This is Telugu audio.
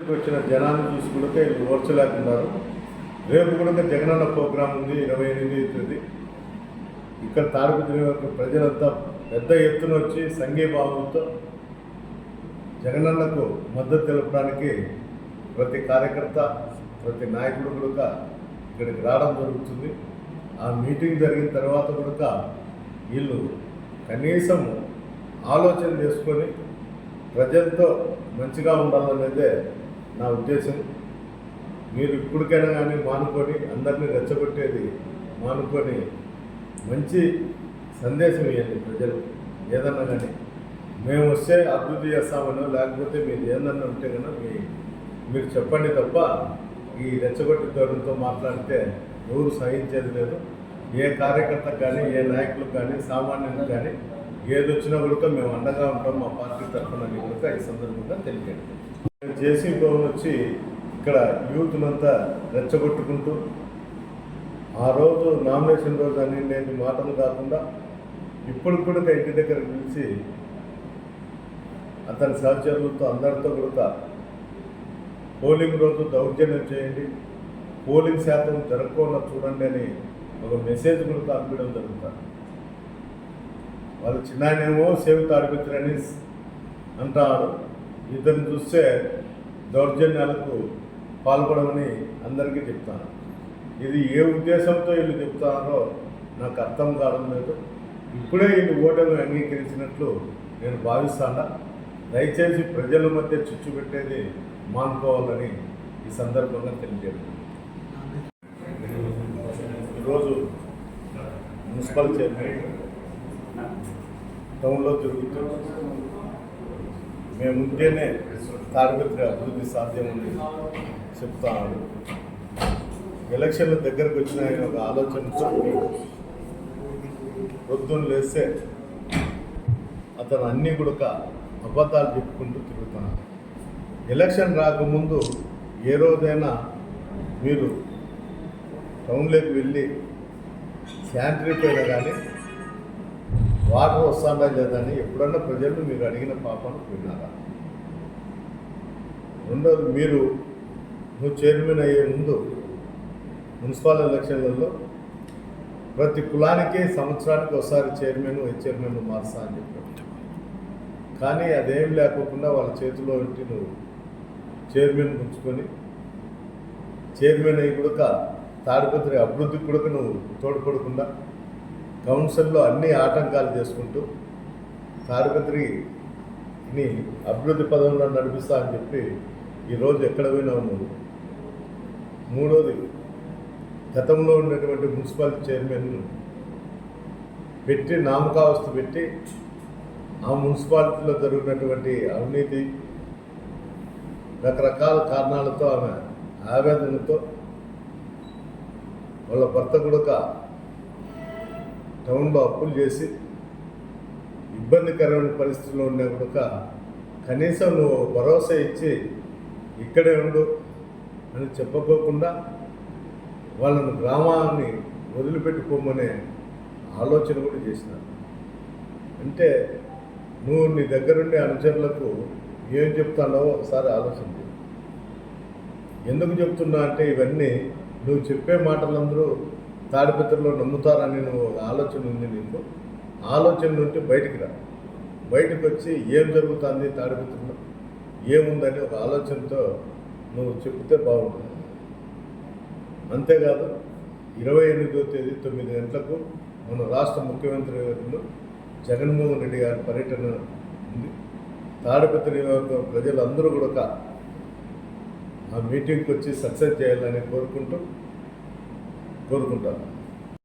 చుట్టూ వచ్చిన జనాన్ని చూసి కూడా వీళ్ళు ఓర్చలేకున్నారు. రేపు కూడా జగనన్న ప్రోగ్రాం ఉంది 28వ తేదీ. ఇక్కడ తాడిపత్రి ప్రజలంతా పెద్ద ఎత్తున వచ్చి సంఘీభావంతో జగనన్నకు మద్దతు తెలపడానికి ప్రతి కార్యకర్త ప్రతి నాయకుడు కూడా ఇక్కడికి రావడం జరుగుతుంది. ఆ మీటింగ్ జరిగిన తర్వాత కూడా వీళ్ళు కనీసం ఆలోచన చేసుకొని ప్రజలతో మంచిగా ఉండాలనేదే నా ఉద్దేశం. మీరు ఇప్పటికైనా కానీ మానుకొని అందరినీ రెచ్చగొట్టేది మానుకొని మంచి సందేశం ఇవ్వండి ప్రజలు. ఏదన్నా కానీ మేము వస్తే అభివృద్ధి చేస్తామనో లేకపోతే మీరు ఏందన్నా ఉంటే కన్నా మీరు చెప్పండి తప్ప ఈ రెచ్చగొట్టి ధోరణితో మాట్లాడితే ఎవరు సహించేది లేదు. ఏ కార్యకర్తకు కానీ ఏ నాయకులకు కానీ సామాన్యులకు కానీ ఏది వచ్చినా కూడా మేము అండగా ఉంటాం మా పార్టీ తరఫున కూడా ఈ సందర్భంగా తెలియజేయండి. జేసీ భవన్ వచ్చి ఇక్కడ యూత్నంతా రెచ్చగొట్టుకుంటూ ఆ రోజు నామినేషన్ రోజు అని నేను మాటలు కాకుండా ఇప్పుడు కూడా ఇంటి దగ్గర పిలిచి అతని సహచరులతో అందరితో కూడా పోలింగ్ రోజు దౌర్జన్యం చేయండి, పోలింగ్ శాతం జరగకుండా చూడండి అని ఒక మెసేజ్ కూడా పంపించడం జరుగుతుంది. వాళ్ళు చిన్ననేమో సేవ్ తాడిపత్రి అని అంటారు, ఇతను చూస్తే దౌర్జన్యాలకు పాల్పడమని అందరికీ చెప్తాను. ఇది ఏ ఉద్దేశంతో వీళ్ళు చెప్తారో నాకు అర్థం కావడం లేదు. ఇప్పుడే వీళ్ళు ఓటమి అంగీకరించినట్లు నేను భావిస్తాను. దయచేసి ప్రజల మధ్య చిచ్చు పెట్టేది మానుకోవాలని ఈ సందర్భంగా తెలియజేయండి. ఈరోజు మున్సిపల్ చైర్మన్ టౌన్లో తిరుగుతూ మేము ఉంటేనే తాడిపత్రి అభివృద్ధి సాధ్యమని చెప్తాను. ఎలక్షన్ల దగ్గరకు వచ్చిన ఆయన ఒక ఆలోచనతో పొద్దున్న లేస్తే అతను అన్నీ కూడా అబద్ధాలు చెప్పుకుంటూ తిరుగుతున్నాడు. ఎలక్షన్ రాకముందు ఏ రోజైనా మీరు టౌన్లోకి వెళ్ళి శానిటరీ పైన కానీ వాటర్ వస్తుందా లేదని ఎప్పుడన్నా ప్రజలు మీరు అడిగిన పాపను విన్నారా? రెండోది, నువ్వు చైర్మన్ అయ్యే ముందు మున్సిపల్ ఎలక్షన్లలో ప్రతి కులానికి సంవత్సరానికి ఒకసారి చైర్మన్ వైస్ చైర్మన్ మారుస్తా అని చెప్పాడు. కానీ అదేం లేకోకుండా వాళ్ళ చేతిలో ఉంటే నువ్వు చైర్మన్ ఉంచుకొని చైర్మన్ అయ్యి కూడా తాడిపత్రి అభివృద్ధికి కూడా నువ్వు తోడ్పడకుండా కౌన్సిల్లో అన్ని ఆటంకాలు చేసుకుంటూ తాడిపత్రిని అభివృద్ధి పదంలో నడిపిస్తా అని చెప్పి ఈరోజు ఎక్కడ పోయినావు నువ్వు? మూడోది, గతంలో ఉన్నటువంటి మున్సిపల్ చైర్మన్ పెట్టి నామకావస్థ పెట్టి ఆ మున్సిపాలిటీలో జరిగినటువంటి అవినీతి రకరకాల కారణాలతో ఆమె ఆవేదనతో వాళ్ళ భర్త కూడా టౌన్లో అప్పులు చేసి ఇబ్బందికరమైన పరిస్థితుల్లో ఉన్నా కూడా కనీసం నువ్వు భరోసా ఇచ్చి ఇక్కడే ఉండు అని చెప్పకోకుండా వాళ్ళను గ్రామాన్ని వదిలిపెట్టుకోమనే ఆలోచన కూడా చేసినారు. అంటే నువ్వు నీ దగ్గరుండే అనుచరులకు ఏం చెప్తున్నావో ఒకసారి ఆలోచించు. ఎందుకు చెప్తున్నా అంటే ఇవన్నీ నువ్వు చెప్పే మాటలందరూ తాడిపత్రిలో నమ్ముతారని నువ్వు ఆలోచన ఉంది. నీకు ఆలోచన నుండి బయటికి రా. బయటకు వచ్చి ఏం జరుగుతుంది తాడిపత్రిలో ఏముందని ఒక ఆలోచనతో నువ్వు చెప్తే బాగుంటుంది. అంతేకాదు 28వ తేదీ 9 గంటలకు మన రాష్ట్ర ముఖ్యమంత్రి గారు జగన్మోహన్ రెడ్డి గారి పర్యటన ఉంది. తాడిపత్రి నియోజకవర్గ ప్రజలందరూ కూడా ఆ మీటింగ్కి వచ్చి సక్సెస్ చేయాలని కోరుకుంటాను.